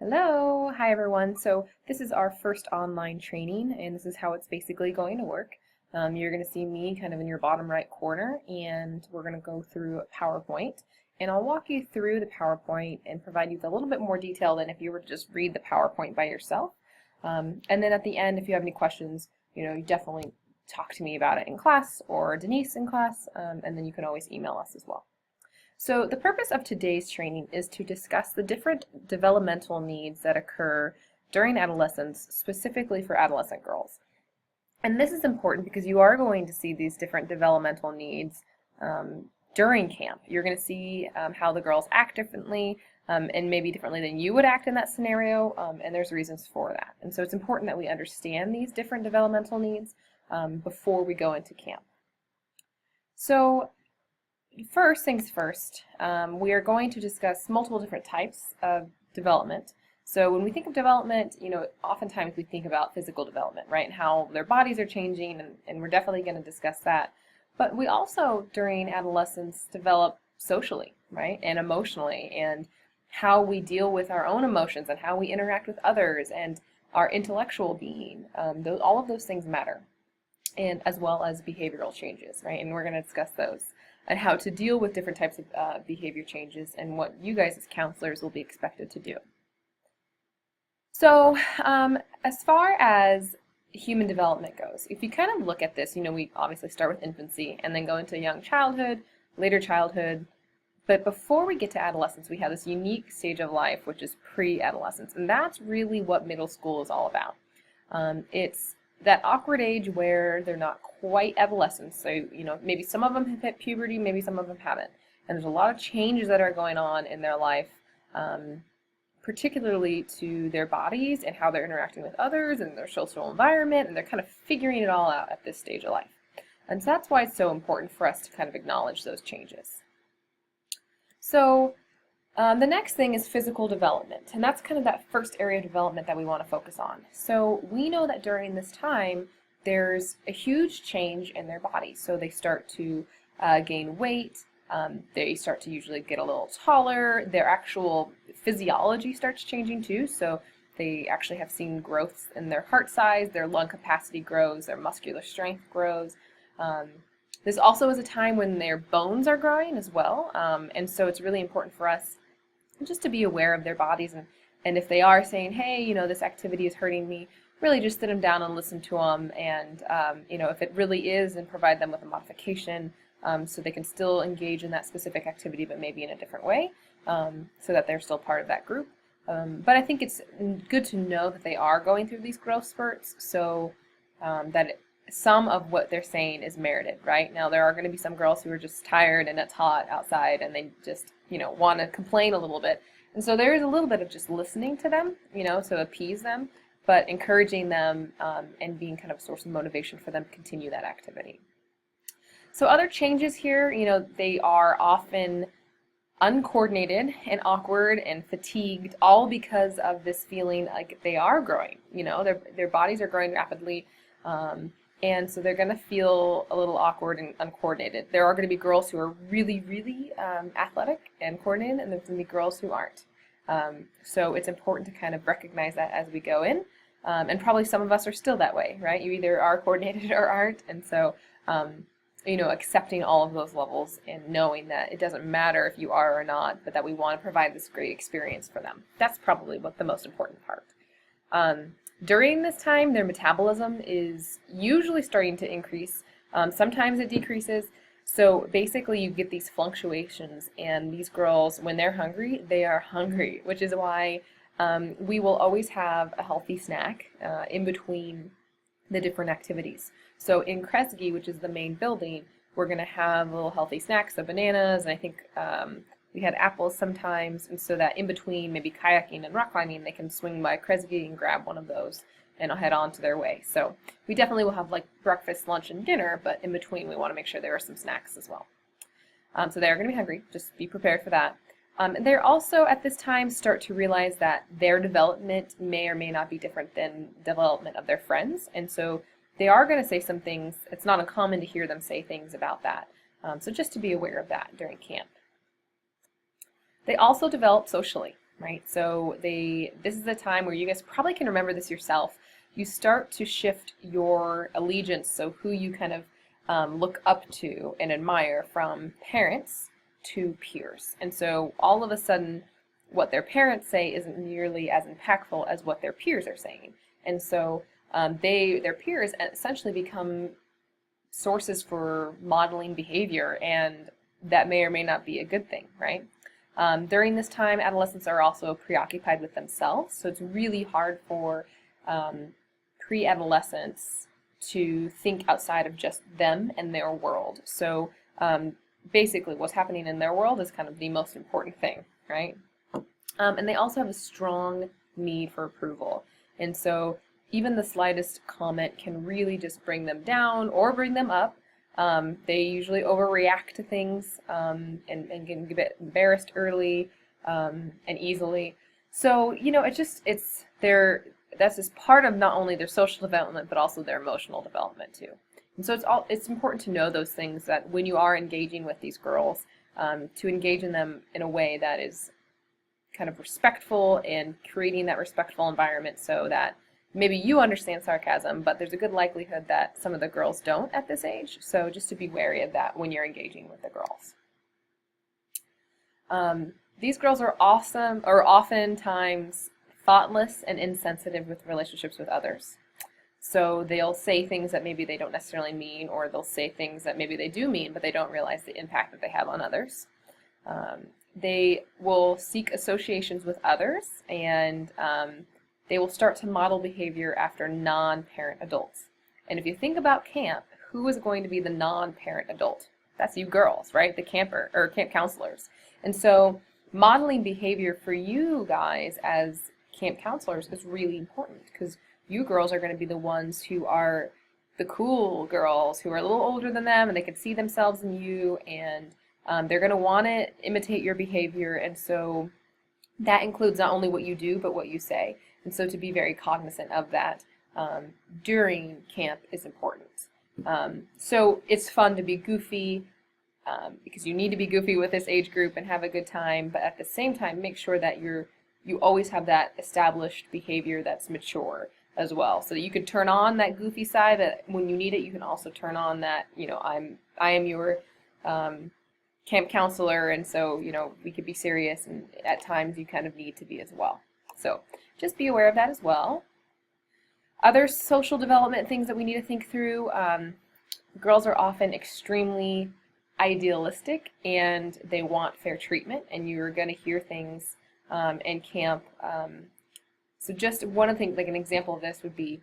Hello, hi everyone. So this is our first online training and this is how it's basically going to work. You're going to see me kind of in your bottom right corner and we're going to go through PowerPoint and I'll walk you through the PowerPoint and provide you with a little bit more detail than if you were to just read the PowerPoint by yourself. And then at the end, if you have any questions, you definitely talk to me about it in class or Denise in class, and then you can always email us as well. So the purpose of today's training is to discuss the different developmental needs that occur during adolescence, specifically for adolescent girls. And this is important because you are going to see these different developmental needs during camp. You're going to see how the girls act differently and maybe differently than you would act in that scenario, and there's reasons for that. And so it's important that we understand these different developmental needs before we go into camp. So first things first, we are going to discuss multiple different types of development. So when we think of development, oftentimes we think about physical development, right, and how their bodies are changing, and we're definitely going to discuss that. But we also, during adolescence, develop socially, right, and emotionally, and how we deal with our own emotions and how we interact with others and our intellectual being. All of those things matter, and as well as behavioral changes, right, and we're going to discuss those and how to deal with different types of behavior changes and what you guys as counselors will be expected to do. So as far as human development goes, if you kind of look at this, we obviously start with infancy and then go into young childhood, later childhood, but before we get to adolescence, we have this unique stage of life, which is pre-adolescence, and that's really what middle school is all about. It's that awkward age where they're not quite adolescents. So, maybe some of them have hit puberty, maybe some of them haven't. And there's a lot of changes that are going on in their life, particularly to their bodies and how they're interacting with others and their social environment, and they're kind of figuring it all out at this stage of life. And so that's why it's so important for us to kind of acknowledge those changes. So the next thing is physical development, and that's kind of that first area of development that we want to focus on. So we know that during this time, there's a huge change in their body. So they start to gain weight, they start to usually get a little taller, their actual physiology starts changing too, so they actually have seen growths in their heart size, their lung capacity grows, their muscular strength grows. This also is a time when their bones are growing as well, and so it's really important for us just to be aware of their bodies, and if they are saying, hey, this activity is hurting me, really just sit them down and listen to them, and if it really is, and provide them with a modification so they can still engage in that specific activity but maybe in a different way, so that they're still part of that group. But I think it's good to know that they are going through these growth spurts, so that some of what they're saying is merited, right? Now there are going to be some girls who are just tired and it's hot outside and they just want to complain a little bit, and so there is a little bit of just listening to them, so appease them, but encouraging them and being kind of a source of motivation for them to continue that activity. So other changes here, they are often uncoordinated and awkward and fatigued, all because of this feeling like they are growing. Their bodies are growing rapidly, and so they're going to feel a little awkward and uncoordinated. There are going to be girls who are really, really athletic and coordinated, and there's going to be girls who aren't. So it's important to kind of recognize that as we go in, and probably some of us are still that way, right? You either are coordinated or aren't, and so accepting all of those levels and knowing that it doesn't matter if you are or not, but that we want to provide this great experience for them. That's probably the most important part. During this time, their metabolism is usually starting to increase. Sometimes it decreases. So basically you get these fluctuations, and these girls, when they're hungry, they are hungry, which is why we will always have a healthy snack in between the different activities. So in Kresge, which is the main building, we're going to have little healthy snacks, so bananas, and I think we had apples sometimes, and so that in between maybe kayaking and rock climbing, they can swing by Kresge and grab one of those and head on to their way. So we definitely will have like breakfast, lunch, and dinner, but in between we want to make sure there are some snacks as well. So they're going to be hungry, just be prepared for that. They're also at this time start to realize that their development may or may not be different than development of their friends, and so they are going to say some things. It's not uncommon to hear them say things about that. So just to be aware of that during camp. They also develop socially. right? So this is a time where you guys probably can remember this yourself. You start to shift your allegiance, so who you kind of look up to and admire, from parents to peers. And so all of a sudden, what their parents say isn't nearly as impactful as what their peers are saying. And so their peers essentially become sources for modeling behavior, and that may or may not be a good thing, right? During this time, adolescents are also preoccupied with themselves, so it's really hard for pre-adolescents to think outside of just them and their world. So basically what's happening in their world is kind of the most important thing, right? And they also have a strong need for approval. And so even the slightest comment can really just bring them down or bring them up. They usually overreact to things and can get embarrassed early and easily. So, you know, that's just part of not only their social development, but also their emotional development too. And so it's important to know those things, that when you are engaging with these girls, to engage in them in a way that is kind of respectful and creating that respectful environment, so that maybe you understand sarcasm, but there's a good likelihood that some of the girls don't at this age. So just to be wary of that when you're engaging with the girls. These girls are oftentimes thoughtless and insensitive with relationships with others. So they'll say things that maybe they don't necessarily mean, or they'll say things that maybe they do mean, but they don't realize the impact that they have on others. They will seek associations with others, and they will start to model behavior after non-parent adults. And if you think about camp, who is going to be the non-parent adult? That's you girls, right? The camp counselors. And so modeling behavior for you guys as camp counselors is really important, because you girls are going to be the ones who are the cool girls who are a little older than them, and they can see themselves in you, and they're going to want to imitate your behavior. And so that includes not only what you do, but what you say. And so to be very cognizant of that during camp is important. So it's fun to be goofy, because you need to be goofy with this age group and have a good time, but at the same time, make sure that you always have that established behavior that's mature as well, so that you can turn on that goofy side, that when you need it, you can also turn on that, you know, I am your camp counselor, and so, you know, we could be serious, and at times you kind of need to be as well. So just be aware of that as well. Other social development things that we need to think through: girls are often extremely idealistic, and they want fair treatment, and you're going to hear things in camp. So just one of the things, like an example of this would be,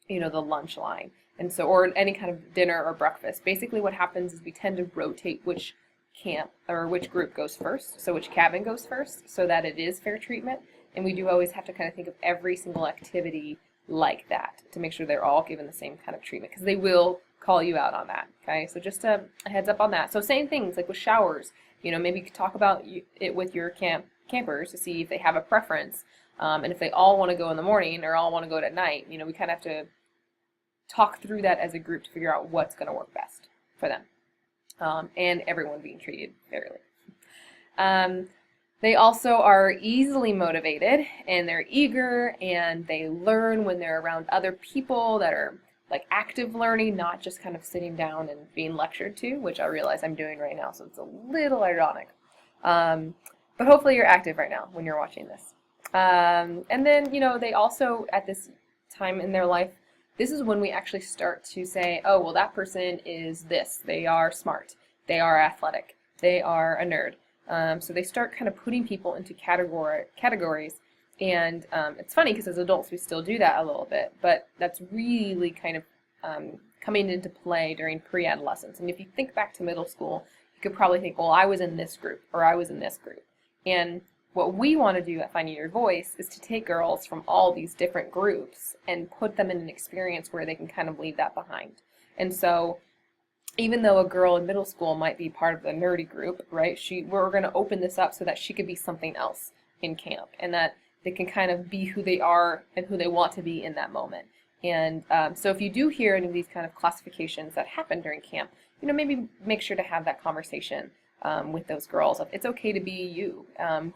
you know, the lunch line. And so, or any kind of dinner or breakfast. Basically what happens is we tend to rotate which camp or which group goes first, so which cabin goes first, so that it is fair treatment. And we do always have to kind of think of every single activity like that to make sure they're all given the same kind of treatment, because they will call you out on that. Okay, so just a heads up on that. So same things like with showers, you know, maybe you could talk about it with your campers to see if they have a preference, and if they all want to go in the morning or all want to go at night. You know, we kind of have to talk through that as a group to figure out what's going to work best for them, and everyone being treated fairly. They also are easily motivated, and they're eager, and they learn when they're around other people that are like active learning, not just kind of sitting down and being lectured to, which I realize I'm doing right now, so it's a little ironic. But hopefully you're active right now when you're watching this. And then, you know, they also, at this time in their life, this is when we actually start to say, oh, well, that person is this. They are smart. They are athletic. They are a nerd. So they start kind of putting people into categories. And it's funny because as adults we still do that a little bit, but that's really kind of coming into play during pre-adolescence. And if you think back to middle school, you could probably think, well, I was in this group, or I was in this group. And what we want to do at Finding Your Voice is to take girls from all these different groups and put them in an experience where they can kind of leave that behind. And so even though a girl in middle school might be part of the nerdy group, right, we're going to open this up so that she could be something else in camp, and that they can kind of be who they are and who they want to be in that moment. And so if you do hear any of these kind of classifications that happen during camp, you know, maybe make sure to have that conversation with those girls. It's okay to be you,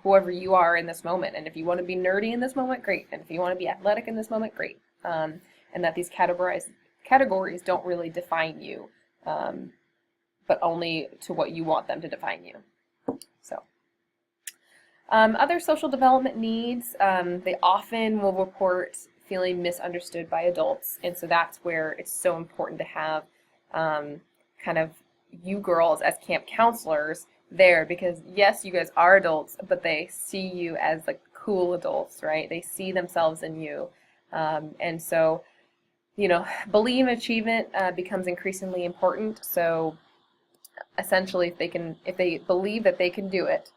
whoever you are in this moment. And if you want to be nerdy in this moment, great. And if you want to be athletic in this moment, great. And that these categories don't really define you, but only to what you want them to define you. So, other social development needs, they often will report feeling misunderstood by adults, and so that's where it's so important to have kind of you girls as camp counselors there, because yes, you guys are adults, but they see you as like cool adults, right? They see themselves in you, and so, you know, belief achievement becomes increasingly important. So essentially, if they believe that they can do it,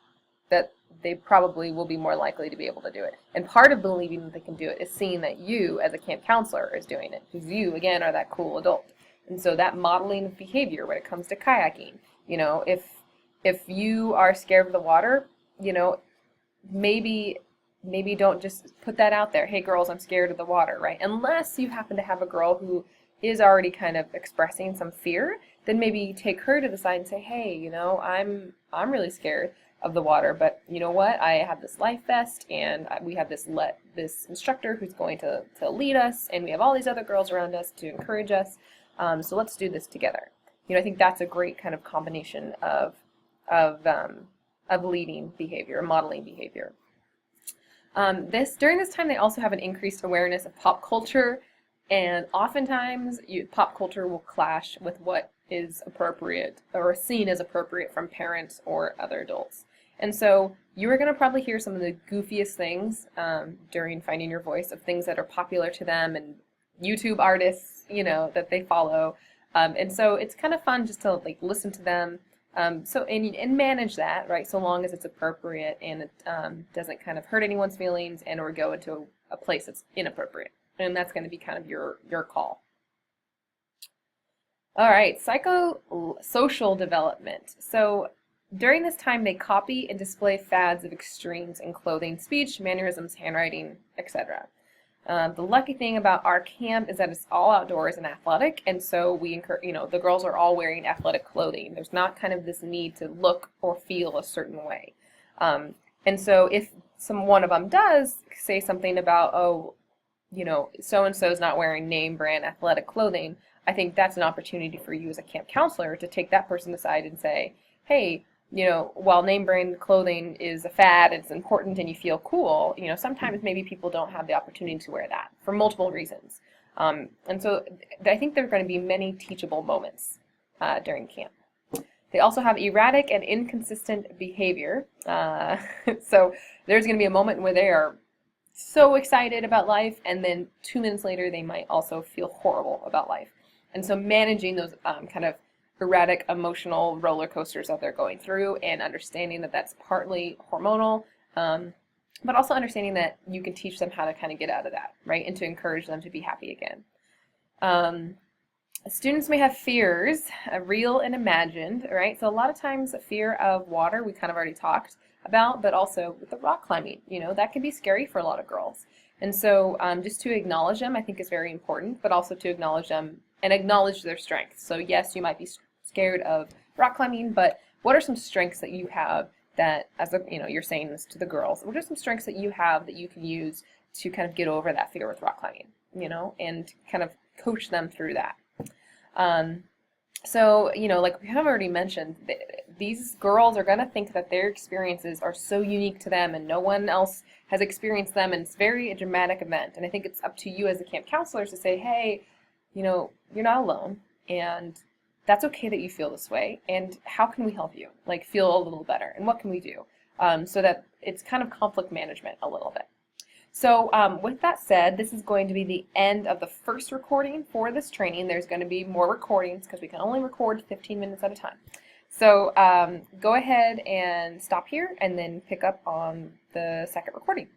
that they probably will be more likely to be able to do it. And part of believing that they can do it is seeing that you, as a camp counselor, is doing it, because you, again, are that cool adult. And so that modeling of behavior when it comes to kayaking, you know, if you are scared of the water, you know, maybe don't just put that out there. Hey, girls, I'm scared of the water, right? Unless you happen to have a girl who is already kind of expressing some fear, then maybe take her to the side and say, hey, you know, I'm really scared of the water, but you know what? I have this life vest, and we have this instructor who's going to lead us, and we have all these other girls around us to encourage us. So let's do this together. You know, I think that's a great kind of combination of leading behavior, modeling behavior. During this time, they also have an increased awareness of pop culture, and oftentimes pop culture will clash with what is appropriate or seen as appropriate from parents or other adults. And so you are going to probably hear some of the goofiest things during Finding Your Voice, of things that are popular to them and YouTube artists, you know, that they follow. And so it's kind of fun just to like listen to them. And manage that, right, so long as it's appropriate and it doesn't kind of hurt anyone's feelings and or go into a place that's inappropriate. And that's going to be kind of your call. All right, psychosocial development. So during this time, they copy and display fads of extremes in clothing, speech, mannerisms, handwriting, etc. The lucky thing about our camp is that it's all outdoors and athletic, and so we encourage, you know, the girls are all wearing athletic clothing. There's not kind of this need to look or feel a certain way. And so if one of them does say something about, oh, you know, so-and-so is not wearing name brand athletic clothing, I think that's an opportunity for you as a camp counselor to take that person aside and say, hey, you know, while name brand clothing is a fad, it's important and you feel cool, you know, sometimes maybe people don't have the opportunity to wear that for multiple reasons. And so I think there are going to be many teachable moments during camp. They also have erratic and inconsistent behavior. So there's going to be a moment where they are so excited about life, and then 2 minutes later they might also feel horrible about life. And so managing those kind of erratic emotional roller coasters that they're going through, and understanding that that's partly hormonal, but also understanding that you can teach them how to kind of get out of that, right, and to encourage them to be happy again. Students may have fears, real and imagined, right? So a lot of times fear of water we kind of already talked about, but also with the rock climbing, you know, that can be scary for a lot of girls. And so just to acknowledge them, I think, is very important, but also to acknowledge them and acknowledge their strengths. So yes, you might be scared of rock climbing, but what are some strengths that you have that, as a, you know, you're saying this to the girls, what are some strengths that you have that you can use to kind of get over that fear with rock climbing, you know, and kind of coach them through that. So, you know, like we have already mentioned, these girls are going to think that their experiences are so unique to them and no one else has experienced them, and it's very a dramatic event. And I think it's up to you as the camp counselors to say, hey, you know, you're not alone, and that's okay that you feel this way, and how can we help you, like, feel a little better, and what can we do? So that it's kind of conflict management a little bit. So with that said, this is going to be the end of the first recording for this training. There's going to be more recordings because we can only record 15 minutes at a time. So go ahead and stop here and then pick up on the second recording.